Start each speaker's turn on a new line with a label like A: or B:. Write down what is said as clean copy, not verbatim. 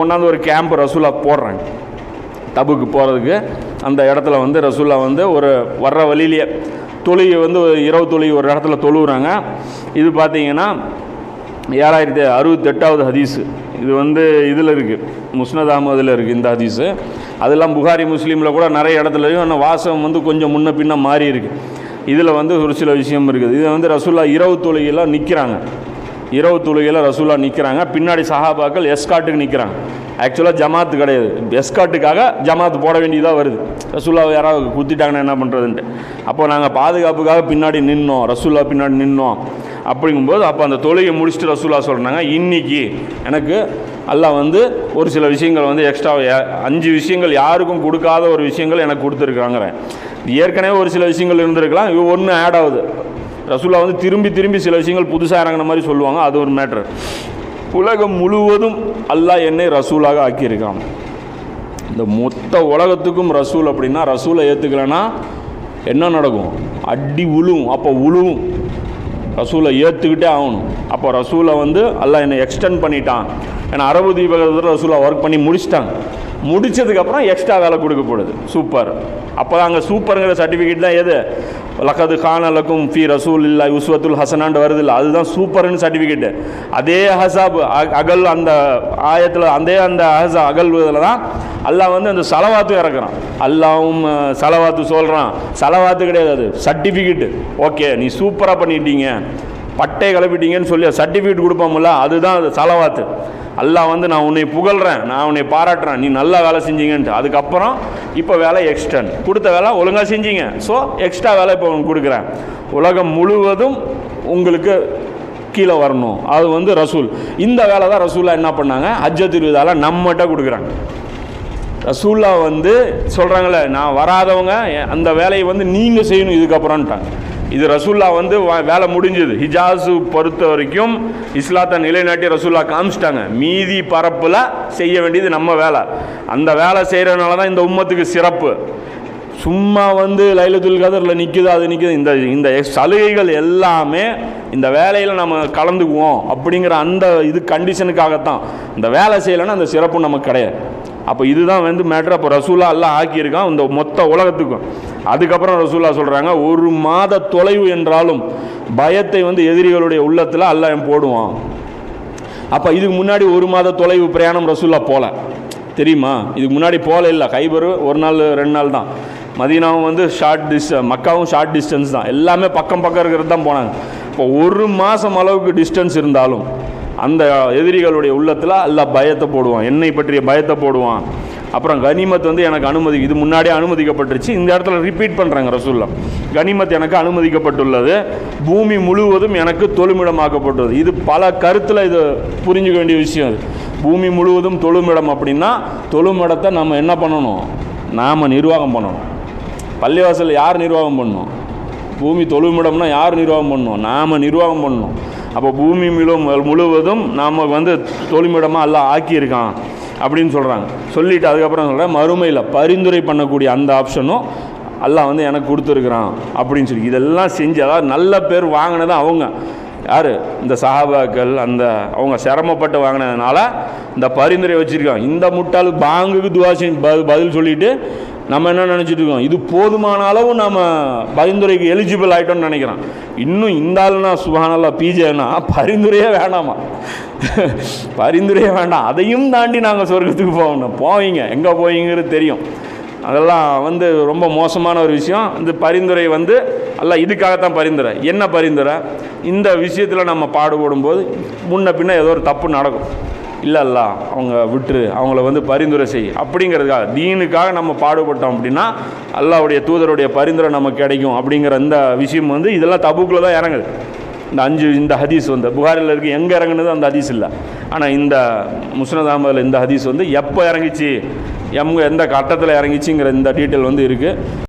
A: கொண்டாந்து ஒரு கேம்ப் ரசூலா போடுறாங்க தபுக்கு போகிறதுக்கு. அந்த இடத்துல வந்து ரசூலா வந்து ஒரு வர்ற வழியிலேயே தொழுகை வந்து இரவு தொழுகை ஒரு இடத்துல தொழுகிறாங்க. இது பார்த்தீங்கன்னா 7068வது ஹதீஸு. இது வந்து இதில் இருக்குது, முஸ்னத் அஹ்மதில் இருக்குது இந்த ஹதீஸு. அதெல்லாம் புகாரி முஸ்லீமில் கூட நிறைய இடத்துலையும் ஆனால் வாசகம் வந்து கொஞ்சம் முன்ன பின்ன மாறி இருக்குது. இதில் வந்து ஒரு சில விஷயம் இருக்குது. இது வந்து ரசூலா இரவு தொழுகையில் நிற்கிறாங்க. இரவு தொழுகையில் ரசூலா நிற்கிறாங்க. பின்னாடி சஹாபாக்கள் எஸ்காட்டுக்கு நிற்கிறாங்க. ஆக்சுவலாக ஜமாத்து கிடையாது, எஸ்காட்டுக்காக ஜமாத்து போட வேண்டியதாக வருது. ரசூலா யாராவது குத்திட்டாங்கன்னா என்ன பண்ணுறதுன்ட்டு. அப்போ நாங்கள் பாதுகாப்புக்காக பின்னாடி நின்னோம், ரசூலா பின்னாடி நின்னோம். அப்படிங்கும்போது அப்போ அந்த தொழுகை முடிச்சுட்டு ரசூலா சொல்கிறாங்க, இன்றைக்கி எனக்கு அல்லாஹ் வந்து ஒரு சில விஷயங்கள் வந்து எக்ஸ்ட்ரா 5 விஷயங்கள் யாருக்கும் கொடுக்காத ஒரு விஷயங்கள் எனக்கு கொடுத்துருக்காங்கிறேன். ஏற்கனவே ஒரு சில விஷயங்கள் இருந்திருக்கலாம், இது ஒன்று ஆட் ஆகுது. ரசூலா வந்து திரும்பி திரும்பி சில விஷயங்கள் புதுசாக இறங்கின மாதிரி சொல்லுவாங்க. அது ஒரு மேட்ரு. உலகம் முழுவதும் அல்லாஹ் என்னை ரசூலாக ஆக்கியிருக்கான். இந்த மொத்த உலகத்துக்கும் ரசூல் அப்படின்னா, ரசூலை ஏற்றுக்கலைன்னா என்ன நடக்கும்? அடி உழுவும். அப்போ உழுவும், ரசூலை ஏற்றுக்கிட்டே ஆகணும். அப்போ ரசூலை வந்து அல்லாஹ் என்னை எக்ஸ்டெண்ட் பண்ணிட்டான். ஏன்னா அரபு தீபகத்தில் ரசூலா ஒர்க் பண்ணி முடிச்சிட்டாங்க. முடித்ததுக்கப்புறம் எக்ஸ்ட்ரா வேலை கொடுக்கப்படுது. சூப்பர். அப்போ தான் அங்கே சூப்பருங்கிற சர்டிஃபிகேட் தான் எது? லக்கது கான லக்கும் ஃபி ரசூல் இல்லா உஸ்வத்துல் ஹசனான்னு வருது இல்லை, அதுதான் சூப்பர்னு சர்டிஃபிகேட்டு. அதே ஹசாப் அகல் அந்த ஆயத்தில் அந்த அகல் இதில் தான் அல்லாஹ் வந்து அந்த சலவாத்து இறக்குறான். அல்லாவும் சலவாத்து சொல்கிறான். சலவாத்து கிடையாது, அது சர்டிஃபிகேட்டு. ஓகே, நீ சூப்பராக பண்ணிட்டீங்க, பட்டை கிளப்பிட்டீங்கன்னு சொல்லி சர்டிஃபிகேட் கொடுப்போம்ல, அதுதான் அது சலவாத்து. அல்லாஹ் வந்து நான் உன்னை புகழ்கிறேன், நான் உன்னை பாராட்டுறேன், நீ நல்லா வேலை செஞ்சீங்கன்ட்டு. அதுக்கப்புறம் இப்போ வேலை எக்ஸ்டெண்ட், கொடுத்த வேலை ஒழுங்காக செஞ்சீங்க, ஸோ எக்ஸ்ட்ரா வேலை இப்போ உங்களுக்கு கொடுக்குறேன். உலகம் முழுவதும் உங்களுக்கு கீழே வரணும், அது வந்து ரசூல். இந்த வேலை தான் ரசூலா என்ன பண்ணாங்க, ஹஜ்ஜத்துல் விதால நம்மகிட்ட கொடுக்குறாங்க. ரசூல்லா வந்து சொல்கிறாங்களே, நான் வராதவங்க அந்த வேலையை வந்து நீங்கள் செய்யணும் இதுக்கப்புறம்ட்டாங்க. இது ரசூல்லா வந்து வேலை முடிஞ்சது. ஹிஜாஸு பொறுத்த வரைக்கும் இஸ்லாத்தை நிலைநாட்டி ரசூல்லா காமிச்சிட்டாங்க. மீதி பரப்பில் செய்ய வேண்டியது நம்ம வேலை. அந்த வேலை செய்கிறதுனால தான் இந்த உம்மத்துக்கு சிறப்பு. சும்மா வந்து லைலத்துல் கதரில் நிற்குது, அது நிற்குது, இந்த சலுகைகள் எல்லாமே இந்த வேலையில் நம்ம கலந்துக்குவோம் அப்படிங்கிற அந்த இது கண்டிஷனுக்காகத்தான். இந்த வேலை செய்யலைன்னா அந்த சிறப்பு நமக்கு கிடையாது. அப்போ இதுதான் வந்து மேட்ரு. அப்போ ரசூலா எல்லாம் ஆக்கியிருக்கான் இந்த மொத்த உலகத்துக்கும். அதுக்கப்புறம் ரசூலா சொல்கிறாங்க, 1 மாத தொலைவு என்றாலும் பயத்தை வந்து எதிரிகளுடைய உள்ளத்தில் அல்லாஹ் போடுவான். அப்போ இதுக்கு முன்னாடி 1 மாத தொலைவு பிரயாணம் ரசூலா போகல தெரியுமா? இதுக்கு முன்னாடி போகல இல்லை. கைபர் 1 நாள் 2 நாள் தான். மதீனாவும் வந்து மக்காவும் ஷார்ட் டிஸ்டன்ஸ் தான். எல்லாமே பக்கம் பக்கம் இருக்கிறது தான் போனாங்க. இப்போ 1 மாதம் அளவுக்கு டிஸ்டன்ஸ் இருந்தாலும் அந்த எதிரிகளுடைய உள்ளத்தில் அல்லாஹ் பயத்தை போடுவான், என்னை பற்றிய பயத்தை போடுவான். அப்புறம் கனிமத் வந்து எனக்கு இது முன்னாடியே அனுமதிக்கப்பட்டுருச்சு. இந்த இடத்துல ரிப்பீட் பண்ணுறாங்க ரசூல்லா, கனிமத் எனக்கு அனுமதிக்கப்பட்டுள்ளது, பூமி முழுவதும் எனக்கு தொழுமிடமாக்கப்பட்டுள்ளது. இது பல கருத்தில் இது புரிஞ்சுக்க வேண்டிய விஷயம். இது பூமி முழுவதும் தொழுமிடம் அப்படின்னா, தொழுமிடத்தை நம்ம என்ன பண்ணணும்? நாம் நிர்வாகம் பண்ணணும். பள்ளிவாசல் யார் நிர்வாகம் பண்ணணும்? பூமி தொழுமிடம்னா யார் நிர்வாகம் பண்ணணும்? நாம் நிர்வாகம் பண்ணணும். அப்போ பூமி முழுவதும் நாம் வந்து தொழுமிடமாக எல்லாம் ஆக்கியிருக்கான் அப்படின்னு சொல்கிறாங்க. சொல்லிவிட்டு அதுக்கப்புறம் சொல்கிறேன், மறுமையில் பரிந்துரை பண்ணக்கூடிய அந்த ஆப்ஷனும் அல்லாஹ் வந்து எனக்கு கொடுத்துருக்குறான் அப்படின்னு சொல்லி இதெல்லாம் செஞ்சு, அதாவது நல்ல பேர் வாங்கினது அவங்க யார்? இந்த சஹாபாக்கள். அவங்க சிரமப்பட்டு வாங்கினதுனால இந்த பரிந்துரை வச்சுருக்காங்க. இந்த முட்டாள் பாங்குக்கு பதில் சொல்லிவிட்டு நம்ம என்ன நினச்சிட்டு இருக்கோம், இது போதுமான அளவு நம்ம பரிந்துரைக்கு எலிஜிபிள் ஆகிட்டோம்னு நினைக்கிறோம். இன்னும் இந்த ஆளுனா சுபஹானல்லாஹ் பிஜேனா பரிந்துரையே வேண்டாமா? பரிந்துரையே வேண்டாம், அதையும் தாண்டி நாங்கள் சொர்க்கத்துக்கு போவீங்க. எங்கே போவீங்கிறது தெரியும். அதெல்லாம் வந்து ரொம்ப மோசமான ஒரு விஷயம். இந்த பரிந்துரை வந்து எல்லாம் இதுக்காகத்தான் பரிந்துரை. என்ன பரிந்துரை? இந்த விஷயத்தில் நம்ம பாடுபடும் போது முன்ன பின்ன ஏதோ ஒரு தப்பு நடக்கும். இல்லைல்ல, அவங்க விட்டுரு, அவங்கள வந்து பரிந்துரை செய் அப்படிங்கிறதுக்காக, தீனுக்காக நம்ம பாடுபட்டோம் அப்படின்னா அல்லாஹ்வுடைய தூதருடைய பரிந்துரை நமக்கு கிடைக்கும் அப்படிங்கிற இந்த விஷயம் வந்து இதெல்லாம் தபுக்கில் தான் இறங்குது. இந்த ஹதீஸ் வந்து புகாரில் இருக்குது. எங்கே இறங்குனது அந்த ஹதீஸ் இல்லை. ஆனால் இந்த முஸ்னத் அஹ்மதில் இந்த ஹதீஸ் வந்து எப்போ இறங்கிச்சு, எந்த கட்டத்தில் இறங்கிச்சுங்கிற இந்த டீட்டெயில் வந்து இருக்குது.